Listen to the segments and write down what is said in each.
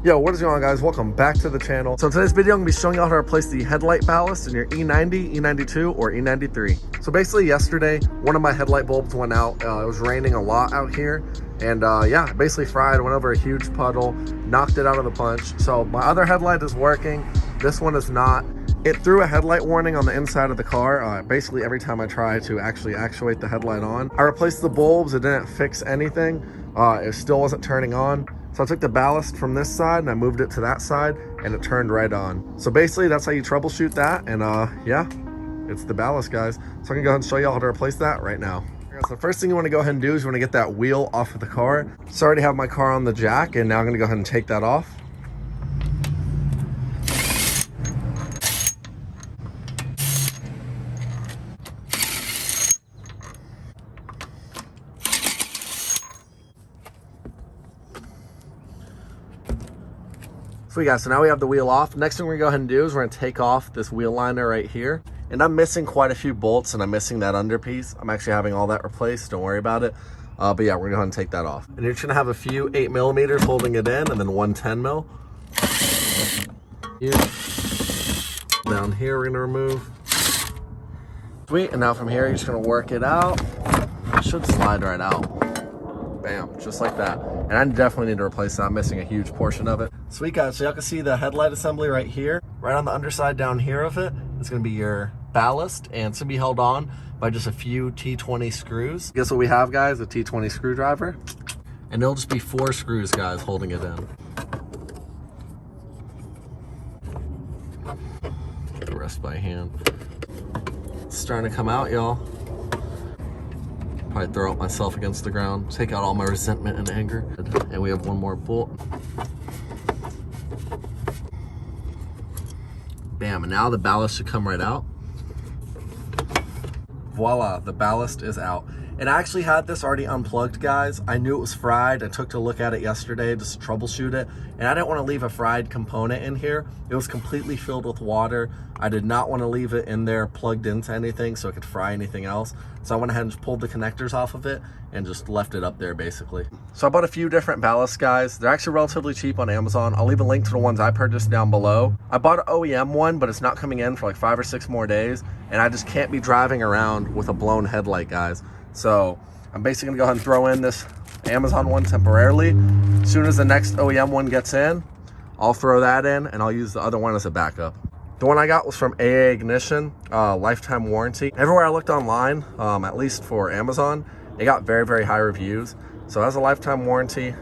Yo, what is going on, guys? Welcome back to the channel. So in today's video, I'm gonna be showing you how to replace the headlight ballast in your E90, E92, or E93. So basically yesterday, one of my headlight bulbs went out. It was raining a lot out here. And yeah, basically fried, went over a huge puddle, knocked it out of the punch. So my other headlight is working. This one is not. It threw a headlight warning on the inside of the car. Basically every time I try to actually actuate the headlight on. I replaced the bulbs, it didn't fix anything. It still wasn't turning on. So I took the ballast from this side and I moved it to that side and it turned right on. So basically that's how you troubleshoot that. And yeah, it's the ballast, guys. So I'm gonna go ahead and show you how to replace that right now. So the first thing you wanna go ahead and do is you wanna get that wheel off of the car. So I already have my car on the jack and now I'm gonna go ahead and take that off. Sweet, guys, so now we have the wheel off. Next thing we're gonna go ahead and do is we're gonna take off this wheel liner right here. And I'm missing quite a few bolts and I'm missing that under piece. I'm actually having all that replaced, don't worry about it. But yeah, we're gonna go ahead and take that off. And you're just gonna have a few 8mm holding it in and then one 10mm. Down here we're gonna remove. Sweet, and now from here you're just gonna work it out. It should slide right out. Bam, just like that. And I definitely need to replace that. I'm missing a huge portion of it. Sweet, guys, so y'all can see the headlight assembly right here. Right on the underside down here of it is gonna be your ballast, and it's gonna be held on by just a few T20 screws. Guess what we have, guys? A T20 screwdriver. And it'll just be 4 screws, guys, holding it in. The rest by hand. It's starting to come out, y'all. Probably throw it myself against the ground, take out all my resentment and anger. And we have one more bolt. Bam, and now the ballast should come right out. Voila, the ballast is out. And I actually had this already unplugged, guys. I knew it was fried. I took to look at it yesterday just to troubleshoot it. And I didn't want to leave a fried component in here. It was completely filled with water. I did not want to leave it in there plugged into anything so it could fry anything else. So I went ahead and just pulled the connectors off of it and just left it up there basically. So I bought a few different ballasts, guys. They're actually relatively cheap on Amazon. I'll leave a link to the ones I purchased down below. I bought an OEM one, but it's not coming in for like 5 or 6 more days. And I just can't be driving around with a blown headlight, guys. So I'm basically gonna go ahead and throw in this Amazon one temporarily. As soon as the next OEM one gets in, I'll throw that in and I'll use the other one as a backup. The one I got was from AA Ignition, lifetime warranty. Everywhere I looked online, at least for Amazon, it got very, very high reviews. So it has a lifetime warranty.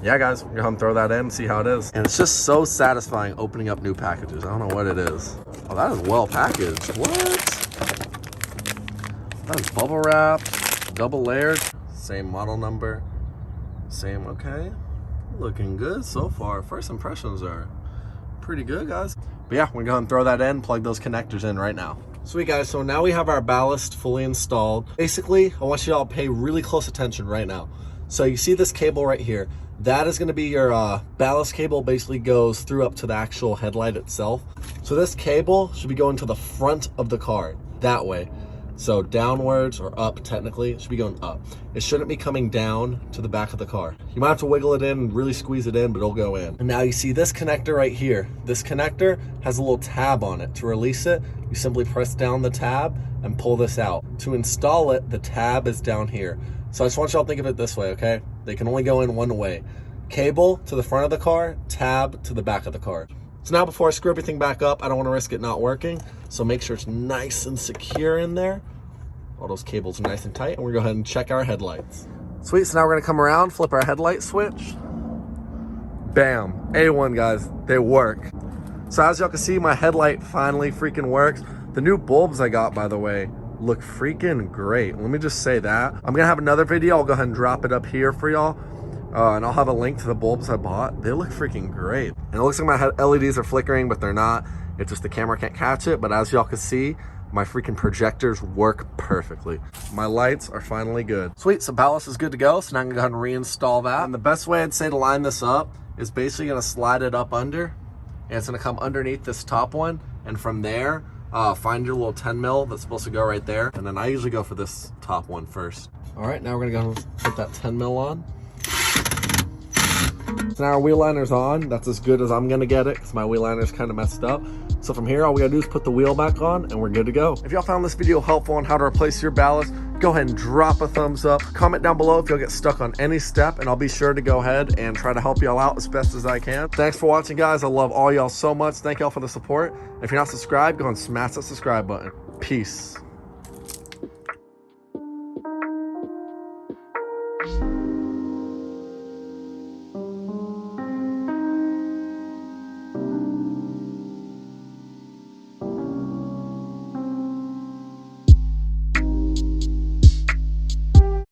Yeah, guys, we're gonna throw that in and see how it is. And it's just so satisfying opening up new packages. I don't know what it is. Oh, that is well packaged. What? That is bubble wrapped, double layered, same model number, same, okay. Looking good so far. First impressions are pretty good, guys. But yeah, we're gonna go ahead and throw that in, plug those connectors in right now. Sweet, guys, so now we have our ballast fully installed. Basically, I want you all to pay really close attention right now. So you see this cable right here. That is gonna be your ballast cable, basically goes through up to the actual headlight itself. So this cable should be going to the front of the car, that way. So downwards or up, technically, it should be going up. It shouldn't be coming down to the back of the car. You might have to wiggle it in and really squeeze it in, but it'll go in. And now you see this connector right here. This connector has a little tab on it. To release it, you simply press down the tab and pull this out. To install it, the tab is down here. So I just want y'all to think of it this way, okay? They can only go in one way. Cable to the front of the car, tab to the back of the car. So now before I screw everything back up, I don't want to risk it not working. So make sure it's nice and secure in there. All those cables are nice and tight, and we're gonna go ahead and check our headlights. Sweet, so now we're gonna come around, flip our headlight switch. Bam, A1, guys, they work. So as y'all can see, my headlight finally freaking works. The new bulbs I got, by the way, look freaking great. Let me just say that. I'm gonna have another video, I'll go ahead and drop it up here for y'all. And I'll have a link to the bulbs I bought. They look freaking great. And it looks like my LEDs are flickering, but they're not. It's just the camera can't catch it. But as y'all can see, my freaking projectors work perfectly. My lights are finally good. Sweet, so ballast is good to go. So now I'm gonna go ahead and reinstall that. And the best way I'd say to line this up is basically gonna slide it up under. And it's gonna come underneath this top one. And from there, find your little 10mm that's supposed to go right there. And then I usually go for this top one first. All right, now we're gonna go put that 10mm on. So now our wheel liner's on. That's as good as I'm gonna get it because my wheel liner's kind of messed up. So from here, all we gotta do is put the wheel back on and we're good to go. If y'all found this video helpful on how to replace your ballast, go ahead and drop a thumbs up. Comment down below if you'll get stuck on any step, and I'll be sure to go ahead and try to help y'all out as best as I can. Thanks for watching, guys. I love all y'all so much. Thank y'all for the support. If you're not subscribed, go and smash that subscribe button. Peace.